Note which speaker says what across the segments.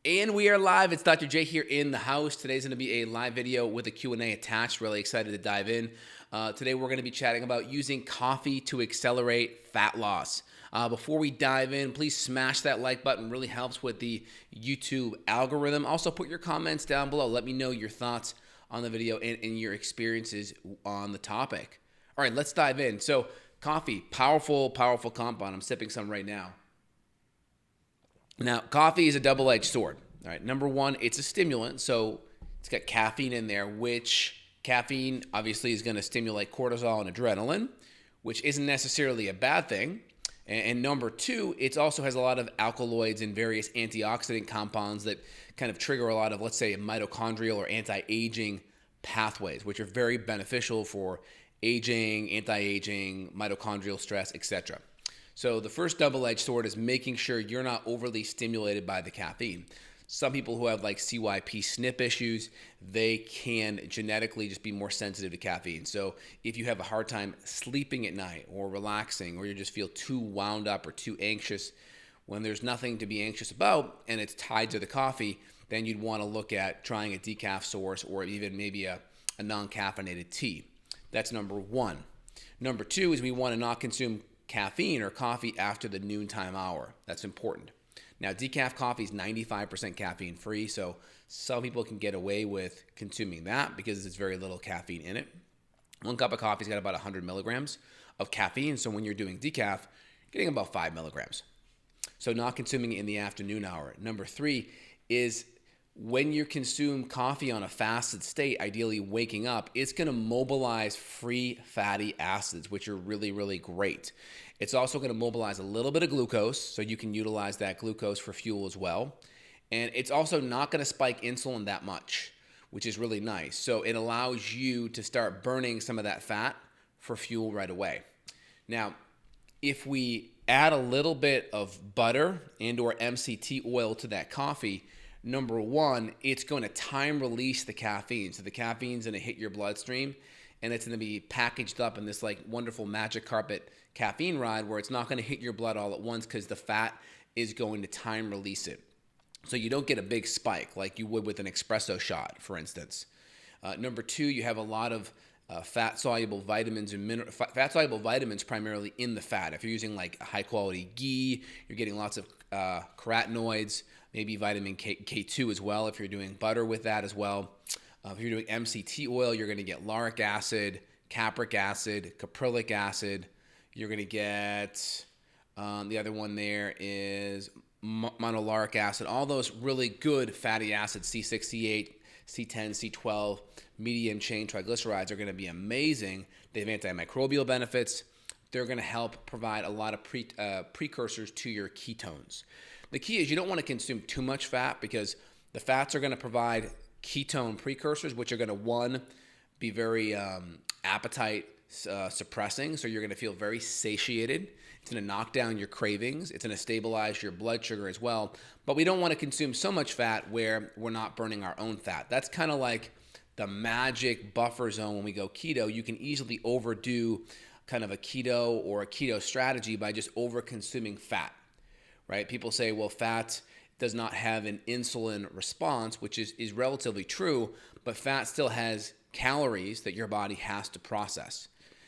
Speaker 1: And we are live. It's Dr. J here in the house. Today's going to be a live video with a Q&A attached. Really excited to dive in. Today we're going to be chatting about using coffee to accelerate fat loss. Before we dive in, please smash that like button. Really helps with the YouTube algorithm. Also, put your comments down below. Let me know your thoughts on the video and your experiences on the topic. All right, let's dive in. So, coffee, powerful compound. I'm sipping some right now. Now, coffee is a double-edged sword. All right, number one, it's a stimulant, so it's got caffeine in there, which caffeine obviously is going to stimulate cortisol and adrenaline, which isn't necessarily a bad thing. And number two, it also has a lot of alkaloids and various antioxidant compounds that kind of trigger a lot of, let's say, mitochondrial or anti-aging pathways, which are very beneficial for aging, anti-aging, mitochondrial stress, etc. So the first double-edged sword is making sure you're not overly stimulated by the caffeine. Some people who have like CYP SNP issues, they can genetically just be more sensitive to caffeine. So if you have a hard time sleeping at night or relaxing, or you just feel too wound up or too anxious when there's nothing to be anxious about and it's tied to the coffee, then you'd want to look at trying a decaf source or even maybe a non-caffeinated tea. That's number one. Number two is we want to not consume caffeine or coffee after the noontime hour. That's important. Now, decaf coffee is 95% caffeine free, so some people can get away with consuming that because there's very little caffeine in it. One cup of coffee's got about 100 milligrams of caffeine, so when you're doing decaf, you're getting about 5 milligrams. So not consuming it in the afternoon hour. Number three is when you consume coffee on a fasted state, ideally waking up, it's going to mobilize free fatty acids, which are really, really great. It's also going to mobilize a little bit of glucose, so you can utilize that glucose for fuel as well. And it's also not going to spike insulin that much, which is really nice. So it allows you to start burning some of that fat for fuel right away. Now, if we add a little bit of butter and or MCT oil to that coffee, number one, it's going to time release the caffeine. So the caffeine's going to hit your bloodstream and it's going to be packaged up in this like wonderful magic carpet caffeine ride where it's not going to hit your blood all at once because the fat is going to time release it. So you don't get a big spike like you would with an espresso shot, for instance. Number two, you have a lot of fat-soluble vitamins and fat-soluble vitamins primarily in the fat. If you're using like high-quality ghee, you're getting lots of carotenoids, maybe vitamin K2 as well if you're doing butter with that as well. If you're doing MCT oil, you're going to get lauric acid, capric acid, caprylic acid. You're going to get, the other one there is monolauric acid. All those really good fatty acids, C6, C8, C10, C12, medium chain triglycerides are going to be amazing. They have antimicrobial benefits. They're going to help provide a lot of precursors to your ketones. The key is you don't want to consume too much fat because the fats are going to provide ketone precursors, which are going to, one, be very appetite suppressing, so you're going to feel very satiated. It's going to knock down your cravings. It's going to stabilize your blood sugar as well. But we don't want to consume so much fat where we're not burning our own fat. That's kind of like the magic buffer zone when we go keto. You can easily overdo kind of a keto or a keto strategy by just over consuming fat, right? People say, well, fat does not have an insulin response, which is relatively true, but fat still has calories that your body has to process.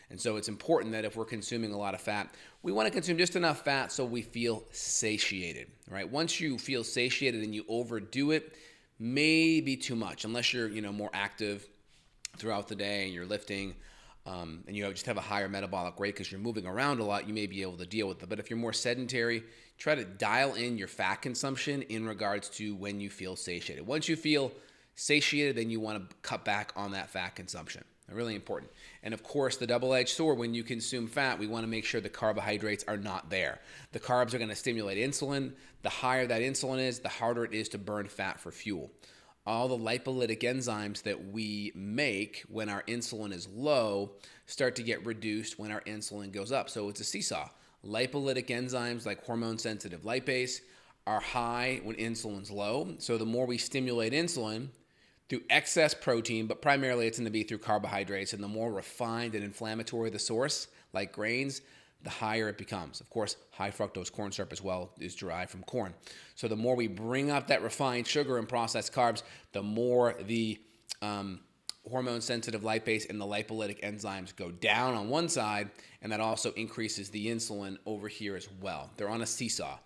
Speaker 1: And so it's important that if we're consuming a lot of fat, we want to consume just enough fat so we feel satiated, right? Once you feel satiated and you overdo it, maybe too much, unless you're more active throughout the day and you're lifting and you just have a higher metabolic rate because you're moving around a lot, you may be able to deal with it. But if you're more sedentary, try to dial in your fat consumption in regards to when you feel satiated. Once you feel satiated, then you want to cut back on that fat consumption. Really important. And of course, the double-edged sword, when you consume fat, we want to make sure the carbohydrates are not there. The carbs are going to stimulate insulin. The higher that insulin is, the harder it is to burn fat for fuel. All the lipolytic enzymes that we make when our insulin is low start to get reduced when our insulin goes up. So it's a seesaw. Lipolytic enzymes like hormone-sensitive lipase are high when insulin's low. So the more we stimulate insulin through excess protein, but primarily it's going to be through carbohydrates, and the more refined and inflammatory the source, like grains, the higher it becomes. Of course, high fructose corn syrup as well is derived from corn. So the more we bring up that refined sugar and processed carbs, the more the hormone-sensitive lipase and the lipolytic enzymes go down on one side, and that also increases the insulin over here as well. They're on a seesaw.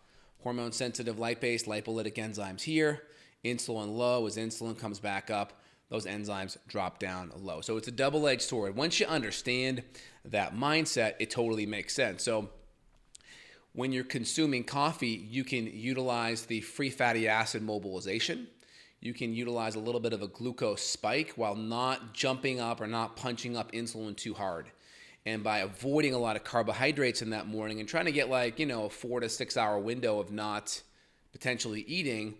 Speaker 1: Hormone-sensitive lipase, lipolytic enzymes here, insulin low. As insulin comes back up, those enzymes drop down low. So it's a double-edged sword. Once you understand that mindset, it totally makes sense. So when you're consuming coffee, you can utilize the free fatty acid mobilization. You can utilize a little bit of a glucose spike while not jumping up or not punching up insulin too hard. And by avoiding a lot of carbohydrates in that morning and trying to get a 4 to 6 hour window of not potentially eating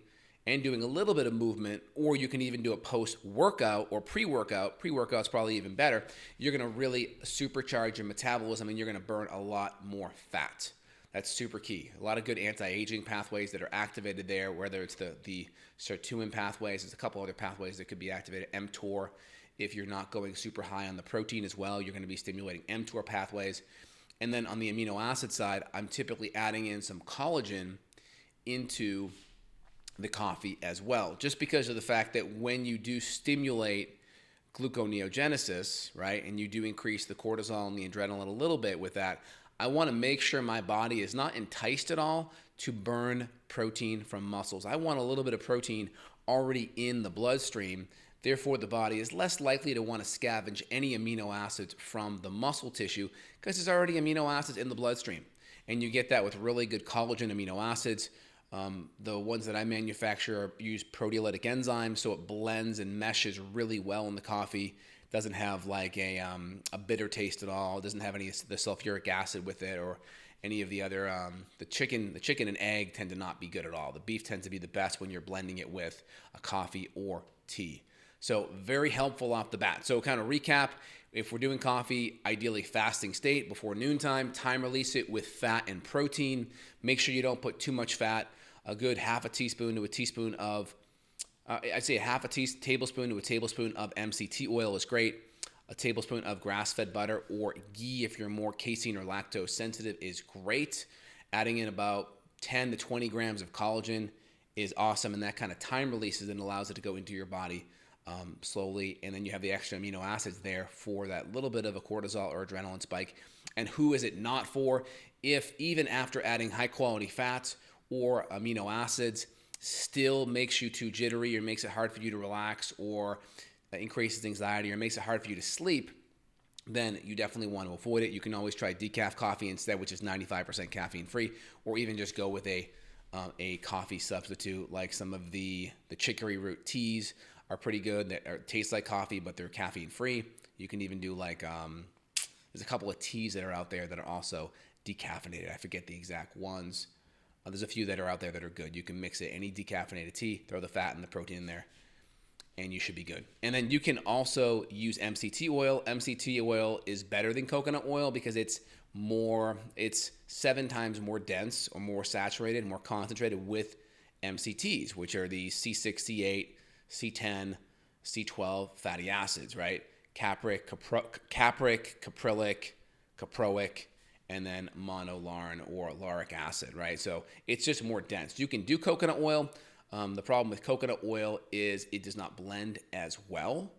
Speaker 1: and doing a little bit of movement, or you can even do a post-workout or pre-workout. Pre-workout's probably even better. You're going to really supercharge your metabolism and you're going to burn a lot more fat. That's super key. A lot of good anti-aging pathways that are activated there, whether it's the sirtuin pathways. There's a couple other pathways that could be activated. mTOR, if you're not going super high on the protein as well, you're going to be stimulating mTOR pathways. And then on the amino acid side, I'm typically adding in some collagen into the coffee as well, just because of the fact that when you do stimulate gluconeogenesis, right, and you do increase the cortisol and the adrenaline a little bit with that, I want to make sure my body is not enticed at all to burn protein from muscles. I want a little bit of protein already in the bloodstream. Therefore, the body is less likely to want to scavenge any amino acids from the muscle tissue because there's already amino acids in the bloodstream. And you get that with really good collagen amino acids. The ones that I manufacture use proteolytic enzymes, so it blends and meshes really well in the coffee. Doesn't have like a bitter taste at all. It doesn't have any of the sulfuric acid with it or any of the other. The chicken and egg tend to not be good at all. The beef tends to be the best when you're blending it with a coffee or tea. So very helpful off the bat. So kind of recap, if we're doing coffee, ideally fasting state before noontime, time release it with fat and protein. Make sure you don't put too much fat. A good half a teaspoon to a teaspoon of, I'd say a half a tablespoon to a tablespoon of MCT oil is great. A tablespoon of grass-fed butter or ghee, if you're more casein or lactose sensitive, is great. Adding in about 10 to 20 grams of collagen is awesome, and that kind of time releases and allows it to go into your body slowly, and then you have the extra amino acids there for that little bit of a cortisol or adrenaline spike. And who is it not for? If even after adding high-quality fats or amino acids still makes you too jittery or makes it hard for you to relax or increases anxiety or makes it hard for you to sleep, then you definitely want to avoid it. You can always try decaf coffee instead, which is 95% caffeine free, or even just go with a coffee substitute like some of the chicory root teas are pretty good that taste like coffee, but they're caffeine free. You can even do like, there's a couple of teas that are out there that are also decaffeinated. I forget the exact ones. There's a few that are out there that are good. You can mix it, any decaffeinated tea, throw the fat and the protein in there, and you should be good. And then you can also use MCT oil. MCT oil is better than coconut oil because it's 7 times more dense or more saturated, more concentrated with MCTs, which are the C6, C8, C10, C12 fatty acids, right? Capric, caprylic, caproic, and then monolaurin or lauric acid, right? So it's just more dense. You can do coconut oil. The problem with coconut oil is it does not blend as well,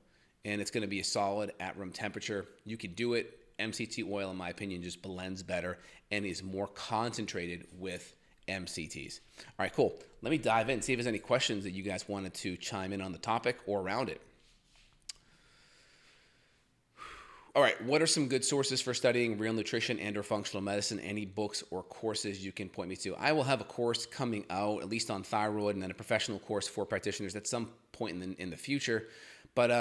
Speaker 1: and it's going to be a solid at room temperature. You can do it. MCT oil, in my opinion, just blends better and is more concentrated with MCTs. All right, cool. Let me dive in, see if there's any questions that you guys wanted to chime in on the topic or around it. All right, what are some good sources for studying real nutrition and or functional medicine? Any books or courses you can point me to? I will have a course coming out, at least on thyroid, and then a professional course for practitioners at some point in the future. But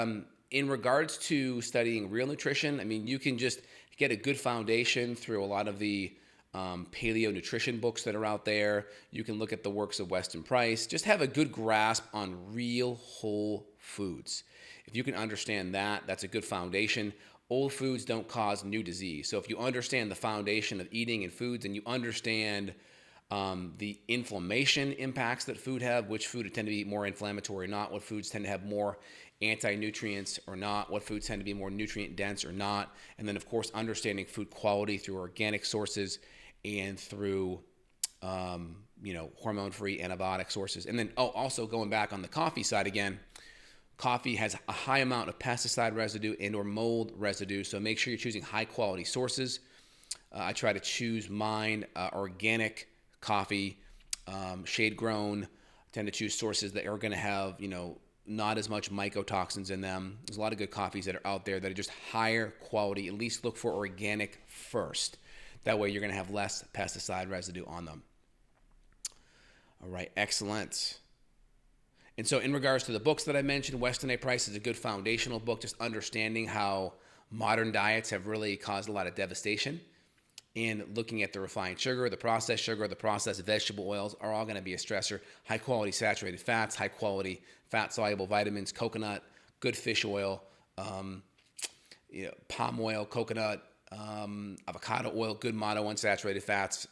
Speaker 1: in regards to studying real nutrition, I mean, you can just get a good foundation through a lot of the paleo nutrition books that are out there. You can look at the works of Weston Price. Just have a good grasp on real whole foods. If you can understand that, that's a good foundation. Old foods don't cause new disease. So if you understand the foundation of eating and foods and you understand the inflammation impacts that food have, which food tend to be more inflammatory or not, what foods tend to have more anti-nutrients or not, what foods tend to be more nutrient dense or not, and then of course understanding food quality through organic sources and through hormone-free antibiotic sources. And then also going back on the coffee side again, coffee has a high amount of pesticide residue and or mold residue, so make sure you're choosing high quality sources. I try to choose mine organic coffee, shade grown. I tend to choose sources that are going to have, not as much mycotoxins in them. There's a lot of good coffees that are out there that are just higher quality. At least look for organic first. That way you're going to have less pesticide residue on them. All right, excellent. And so in regards to the books that I mentioned, Weston A. Price is a good foundational book, just understanding how modern diets have really caused a lot of devastation. And looking at the refined sugar, the processed vegetable oils are all going to be a stressor. High quality saturated fats, high quality fat soluble vitamins, coconut, good fish oil, palm oil, coconut, avocado oil, good monounsaturated fats,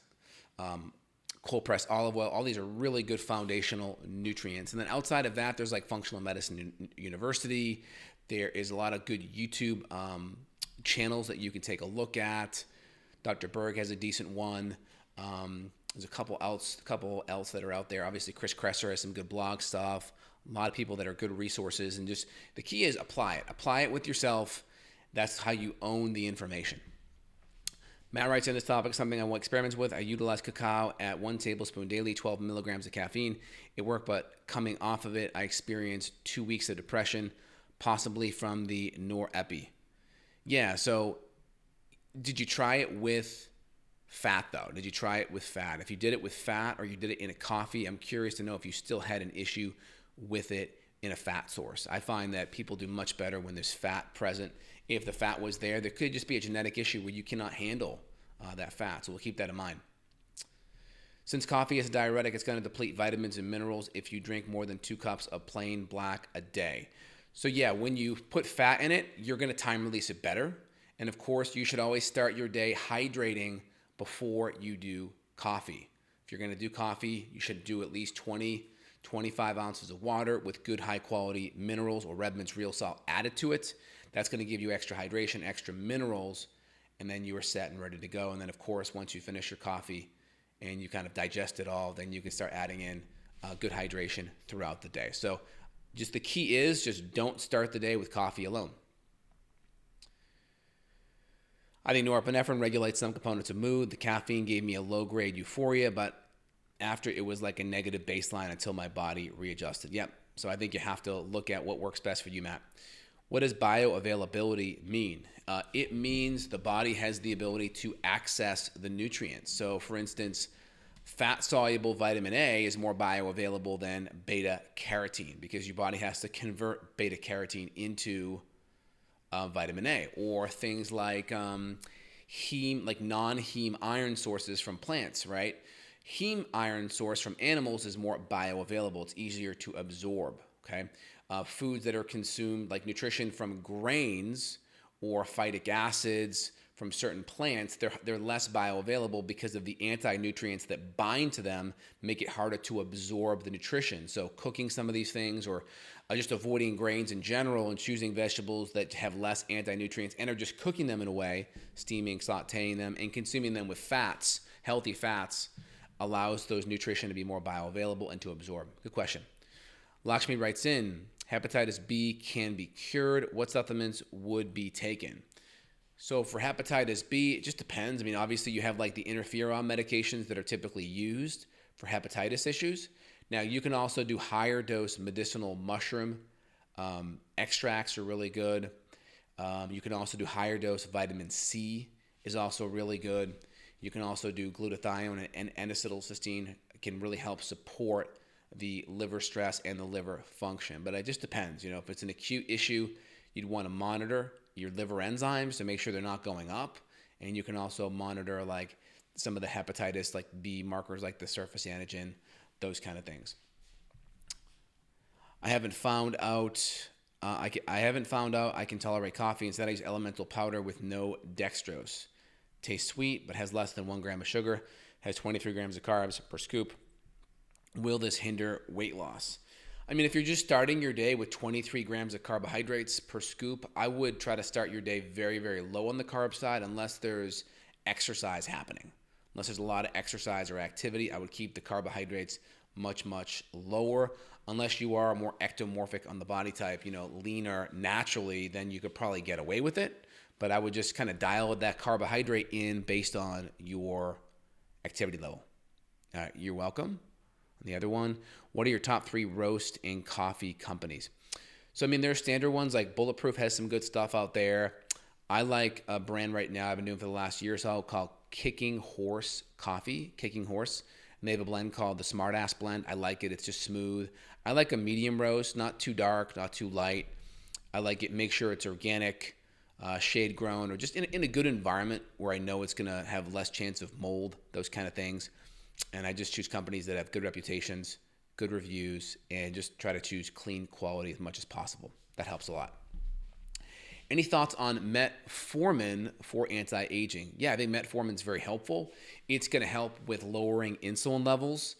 Speaker 1: cold pressed olive oil. All these are really good foundational nutrients. And then outside of that, there's like Functional Medicine University. There is a lot of good YouTube channels that you can take a look at. Dr. Berg has a decent one. There's a couple else that are out there. Obviously, Chris Kresser has some good blog stuff. A lot of people that are good resources. And just the key is apply it. Apply it with yourself. That's how you own the information. Matt writes in this topic, something I want experiments with. I utilize cacao at 1 tablespoon daily, 12 milligrams of caffeine. It worked, but coming off of it, I experienced 2 weeks of depression, possibly from the norepi. Yeah, so did you try it with fat, though? Did you try it with fat? If you did it with fat or you did it in a coffee, I'm curious to know if you still had an issue with it in a fat source. I find that people do much better when there's fat present. If the fat was there could just be a genetic issue where you cannot handle that fat. So we'll keep that in mind. Since coffee is a diuretic, it's going to deplete vitamins and minerals if you drink more than 2 cups of plain black a day. So yeah, when you put fat in it, you're going to time release it better. And of course, you should always start your day hydrating before you do coffee. If you're going to do coffee, you should do at least 25 ounces of water with good high quality minerals or Redmond's Real Salt added to it. That's going to give you extra hydration, extra minerals, and then you are set and ready to go. And then of course, once you finish your coffee and you kind of digest it all, then you can start adding in good hydration throughout the day. So just the key is just don't start the day with coffee alone. I think norepinephrine regulates some components of mood. The caffeine gave me a low-grade euphoria, but after it was like a negative baseline until my body readjusted. Yep. So I think you have to look at what works best for you, Matt. What does bioavailability mean? It means the body has the ability to access the nutrients. So, for instance, fat-soluble vitamin A is more bioavailable than beta-carotene because your body has to convert beta-carotene into vitamin A, or things like non-heme iron sources from plants, right? Heme iron source from animals is more bioavailable. It's easier to absorb, okay? Foods that are consumed, like nutrition from grains or phytic acids from certain plants, they're less bioavailable because of the anti-nutrients that bind to them, make it harder to absorb the nutrition. So cooking some of these things, or just avoiding grains in general and choosing vegetables that have less anti-nutrients, and are just cooking them in a way, steaming, sauteing them, and consuming them with fats, healthy fats, allows those nutrition to be more bioavailable and to absorb. Good question. Lakshmi writes in, hepatitis B can be cured. What supplements would be taken? So for hepatitis B, it just depends. I mean, obviously you have like the interferon medications that are typically used for hepatitis issues. Now you can also do higher dose medicinal mushroom extracts are really good. You can also do higher dose vitamin C is also really good. You can also do glutathione and N-acetylcysteine. It can really help support the liver stress and the liver function. But it just depends. If it's an acute issue, you'd want to monitor your liver enzymes to make sure they're not going up. And you can also monitor like some of the hepatitis like B markers like the surface antigen, those kind of things. I haven't found out I can tolerate coffee. Instead, I use elemental powder with no dextrose. Tastes sweet, but has less than 1 gram of sugar. has 23 grams of carbs per scoop. Will this hinder weight loss? I mean, if you're just starting your day with 23 grams of carbohydrates per scoop, I would try to start your day very, very low on the carb side unless there's exercise happening. Unless there's a lot of exercise or activity, I would keep the carbohydrates much, much lower. Unless you are more ectomorphic on the body type, leaner naturally, then you could probably get away with it. But I would just kind of dial that carbohydrate in based on your activity level. You're welcome. The other one, what are your top 3 roast and coffee companies? So, I mean, there's standard ones like Bulletproof has some good stuff out there. I like a brand right now I've been doing for the last year or so called Kicking Horse Coffee, Kicking Horse. And they have a blend called the Smart Ass Blend. I like it. It's just smooth. I like a medium roast, not too dark, not too light. I like it. Make sure it's organic, shade grown, or just in a good environment where I know it's going to have less chance of mold, those kind of things. And I just choose companies that have good reputations, good reviews, and just try to choose clean quality as much as possible. That helps a lot. Any thoughts on Metformin for anti-aging? Yeah, I think Metformin is very helpful. It's going to help with lowering insulin levels.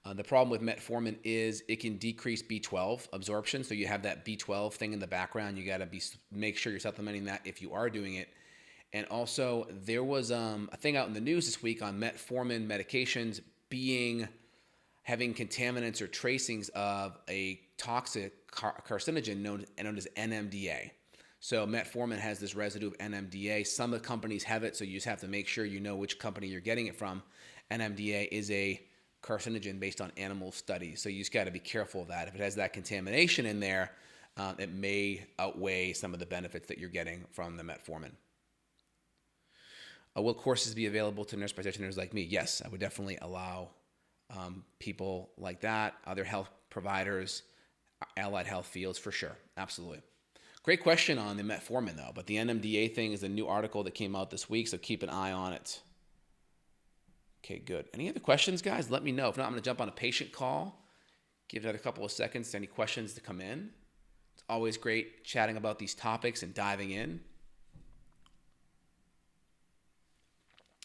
Speaker 1: The problem with Metformin is it can decrease B12 absorption. So you have that B12 thing in the background. You got to make sure you're supplementing that if you are doing it. And also, there was a thing out in the news this week on metformin medications having contaminants or tracings of a toxic carcinogen known as NMDA. So metformin has this residue of NMDA. Some of the companies have it, so you just have to make sure you know which company you're getting it from. NMDA is a carcinogen based on animal studies, so you just got to be careful of that. If it has that contamination in there, it may outweigh some of the benefits that you're getting from the metformin. Will courses be available to nurse practitioners like me? Yes, I would definitely allow people like that, other health providers, allied health fields for sure. Absolutely. Great question on the metformin though, but the NMDA thing is a new article that came out this week, so keep an eye on it. Okay, good. Any other questions, guys? Let me know. If not, I'm going to jump on a patient call. Give it a couple of seconds to any questions to come in. It's always great chatting about these topics and diving in.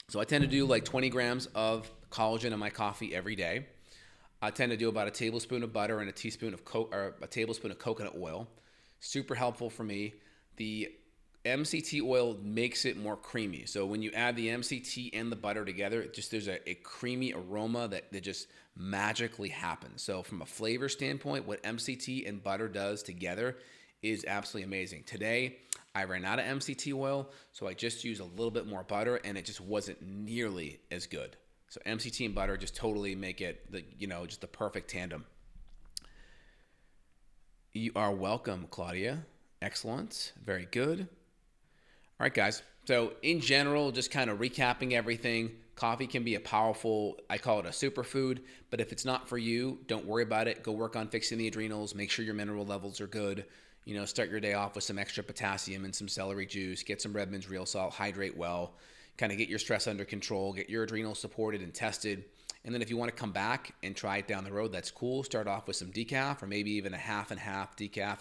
Speaker 1: So I tend to do like 20 grams of collagen in my coffee every day. I tend to do about a tablespoon of butter and a tablespoon of coconut oil. Super helpful for me. The MCT oil makes it more creamy. So when you add the MCT and the butter together, there's a creamy aroma that just magically happens. So from a flavor standpoint, what MCT and butter does together is absolutely amazing. Today, I ran out of MCT oil, so I just used a little bit more butter, and it just wasn't nearly as good. So MCT and butter just totally make it just the perfect tandem. You are welcome, Claudia. Excellent. Very good. All right, guys. So in general, just kind of recapping everything, coffee can be a powerful, I call it a superfood, but if it's not for you, don't worry about it. Go work on fixing the adrenals, make sure your mineral levels are good. Start your day off with some extra potassium and some celery juice, get some Redmond's real salt, hydrate well, kind of get your stress under control, get your adrenals supported and tested. And then if you want to come back and try it down the road, that's cool. Start off with some decaf or maybe even a half and half decaf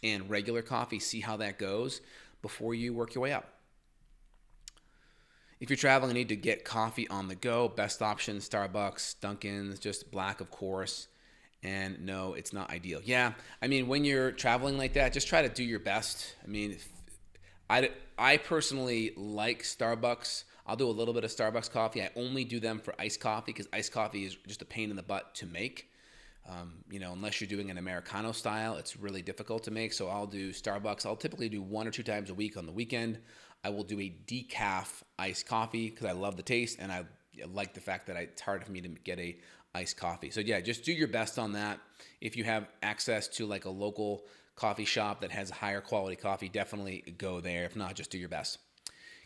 Speaker 1: and regular coffee. See how that goes before you work your way up. If you're traveling and need to get coffee on the go, best option, Starbucks, Dunkin's, just black, of course. And no, it's not ideal. Yeah, I mean, when you're traveling like that, just try to do your best. I mean, I personally like Starbucks. I'll do a little bit of Starbucks coffee. I only do them for iced coffee because iced coffee is just a pain in the butt to make. Unless you're doing an Americano style, it's really difficult to make. So I'll do Starbucks. I'll typically do 1 or 2 times a week on the weekend. I will do a decaf iced coffee because I love the taste and I like the fact that it's hard for me to get a iced coffee. So yeah, just do your best on that. If you have access to like a local coffee shop that has a higher quality coffee, definitely go there. If not, just do your best.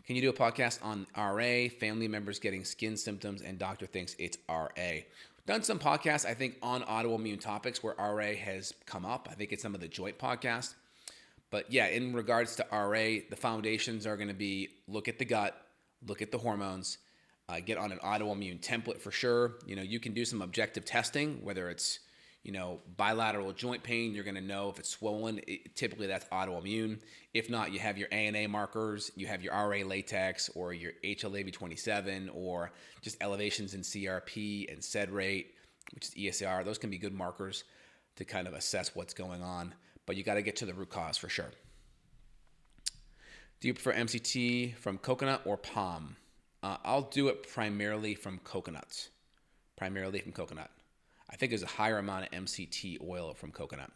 Speaker 1: Can you do a podcast on RA, family members getting skin symptoms and doctor thinks it's RA? Done some podcasts, I think, on autoimmune topics where RA has come up. I think it's some of the joint podcasts. But yeah, in regards to RA, the foundations are going to be look at the gut, look at the hormones, get on an autoimmune template for sure. You can do some objective testing, whether it's, bilateral joint pain, you're going to know if it's swollen. Typically, that's autoimmune. If not, you have your ANA markers, you have your RA latex or your HLA-V27 or just elevations in CRP and SED rate, which is ESR. Those can be good markers to kind of assess what's going on, but you got to get to the root cause for sure. Do you prefer MCT from coconut or palm? I'll do it primarily from coconuts. I think there's a higher amount of MCT oil from coconut.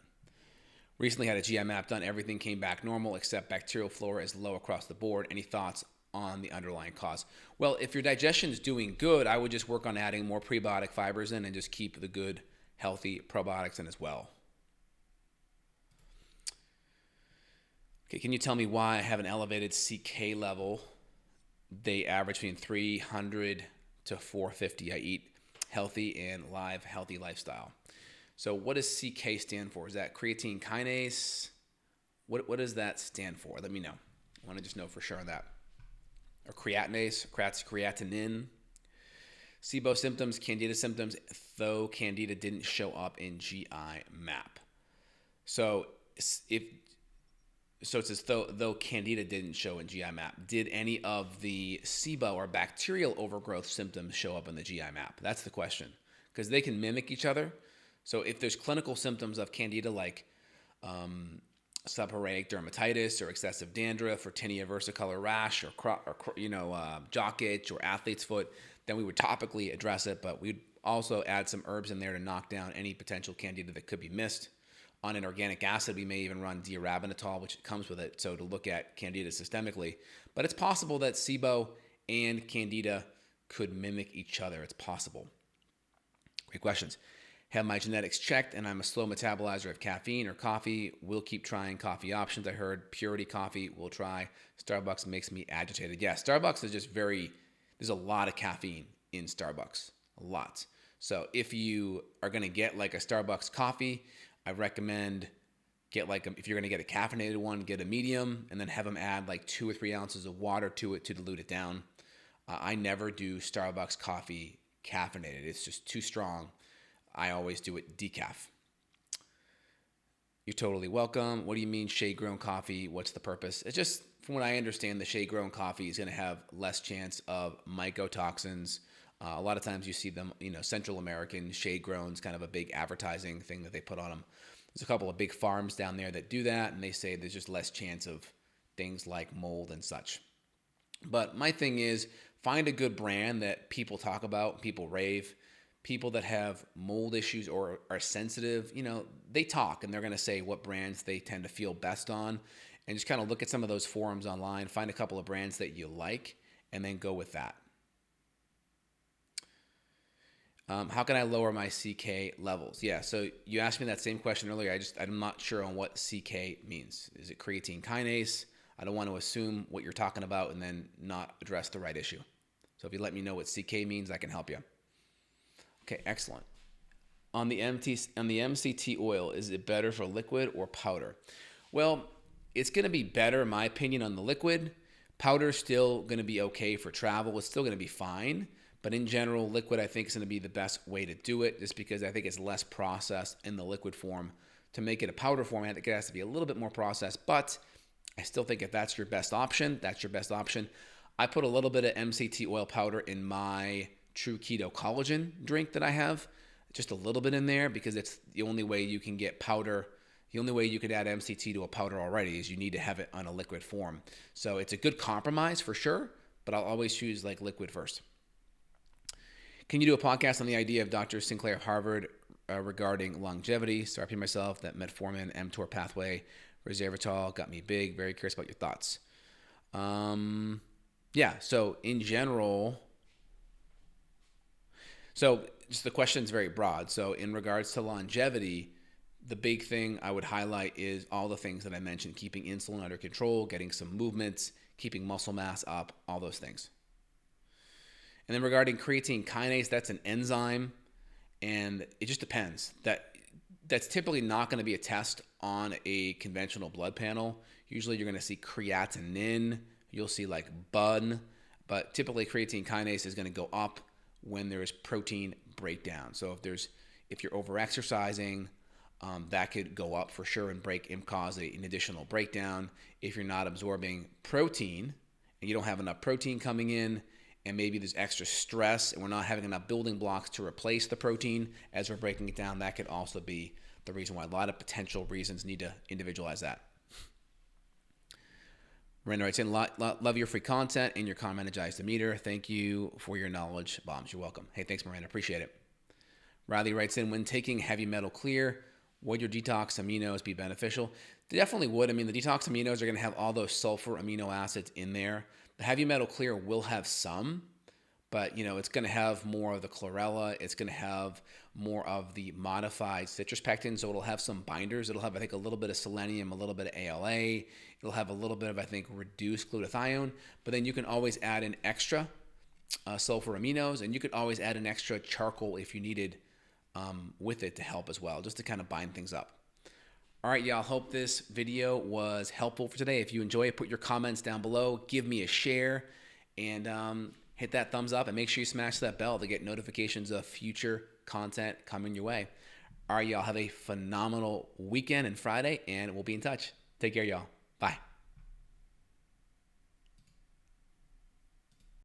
Speaker 1: Recently had a GI map done. Everything came back normal except bacterial flora is low across the board. Any thoughts on the underlying cause? Well, if your digestion is doing good, I would just work on adding more prebiotic fibers in and just keep the good, healthy probiotics in as well. Okay, can you tell me why I have an elevated CK level? They average between 300 to 450. I eat healthy and live healthy lifestyle. So what does CK stand for? Is that creatine kinase? What does that stand for? Let me know. I want to just know for sure on that. Or creatinase, creatinine. SIBO symptoms, candida symptoms, though candida didn't show up in GI map. So it says though candida didn't show in GI map, did any of the SIBO or bacterial overgrowth symptoms show up in the GI map? That's the question, because they can mimic each other. So if there's clinical symptoms of candida like seborrheic dermatitis or excessive dandruff or tinea versicolor rash or jock itch or athlete's foot, then we would topically address it, but we'd also add some herbs in there to knock down any potential candida that could be missed. On an organic acid, we may even run diarabinitol, which comes with it, so to look at candida systemically. But it's possible that SIBO and candida could mimic each other. It's possible. Great questions. Have my genetics checked, and I'm a slow metabolizer of caffeine or coffee. We'll keep trying coffee options. I heard Purity Coffee we'll try. Starbucks makes me agitated. Yeah, Starbucks is just there's a lot of caffeine in Starbucks, a lot. So if you are going to get like a Starbucks coffee, I recommend if you're going to get a caffeinated one, get a medium and then have them add like 2 or 3 ounces of water to it to dilute it down. I never do Starbucks coffee caffeinated. It's just too strong. I always do it decaf. You're totally welcome. What do you mean shade-grown coffee? What's the purpose? It's just, from what I understand, the shade-grown coffee is going to have less chance of mycotoxins. A lot of times you see them, Central American shade-grown is kind of a big advertising thing that they put on them. There's a couple of big farms down there that do that, and they say there's just less chance of things like mold and such. But my thing is, find a good brand that people talk about, people rave. People that have mold issues or are sensitive, they talk and they're going to say what brands they tend to feel best on, and just kind of look at some of those forums online, find a couple of brands that you like, and then go with that. How can I lower my CK levels? Yeah, so you asked me that same question earlier. I'm not sure on what CK means. Is it creatine kinase? I don't want to assume what you're talking about and then not address the right issue. So if you let me know what CK means, I can help you. Okay, excellent. On the MCT oil, is it better for liquid or powder? Well, it's going to be better, in my opinion, on the liquid. Powder's still going to be okay for travel. It's still going to be fine. But in general, liquid, I think, is going to be the best way to do it, just because I think it's less processed in the liquid form. To make it a powder form, I think it has to be a little bit more processed. But I still think if that's your best option, that's your best option. I put a little bit of MCT oil powder in my True Keto Collagen drink that I have, just a little bit in there, because it's the only way you can get powder. The only way you could add MCT to a powder already is you need to have it on a liquid form. So it's a good compromise for sure, but I'll always choose like liquid first. Can you do a podcast on the idea of Dr. Sinclair of Harvard regarding longevity? So I repeat myself, that Metformin, mTOR pathway, resveratrol got me big. Very curious about your thoughts. Yeah, so in general, so just the question is very broad. So in regards to longevity, the big thing I would highlight is all the things that I mentioned: keeping insulin under control, getting some movements, keeping muscle mass up, all those things. And then regarding creatine kinase, that's an enzyme, and it just depends. That's typically not going to be a test on a conventional blood panel. Usually you're going to see creatinine, you'll see like BUN, but typically creatine kinase is going to go up when there's protein breakdown. So if you're over-exercising, that could go up for sure and cause an additional breakdown. If you're not absorbing protein and you don't have enough protein coming in, and maybe there's extra stress and we're not having enough building blocks to replace the protein as we're breaking it down, that could also be the reason why. A lot of potential reasons need to individualize that. Miranda writes in, love your free content and your comment the meter. Thank you for your knowledge bombs. You're welcome. Hey, thanks, Miranda. Appreciate it. Riley writes in, when taking heavy metal clear, would your detox aminos be beneficial? They definitely would. I mean, the detox aminos are going to have all those sulfur amino acids in there. The heavy metal clear will have some, but it's going to have more of the chlorella. It's going to have more of the modified citrus pectin, so it'll have some binders. It'll have, I think, a little bit of selenium, a little bit of ALA. It'll have a little bit of, I think, reduced glutathione. But then you can always add in extra sulfur aminos, and you could always add an extra charcoal if you needed with it to help as well, just to kind of bind things up. All right, y'all, hope this video was helpful for today. If you enjoy it, put your comments down below, give me a share, and hit that thumbs up, and make sure you smash that bell to get notifications of future content coming your way. All right, y'all, have a phenomenal weekend and Friday, and we'll be in touch. Take care, y'all. Bye.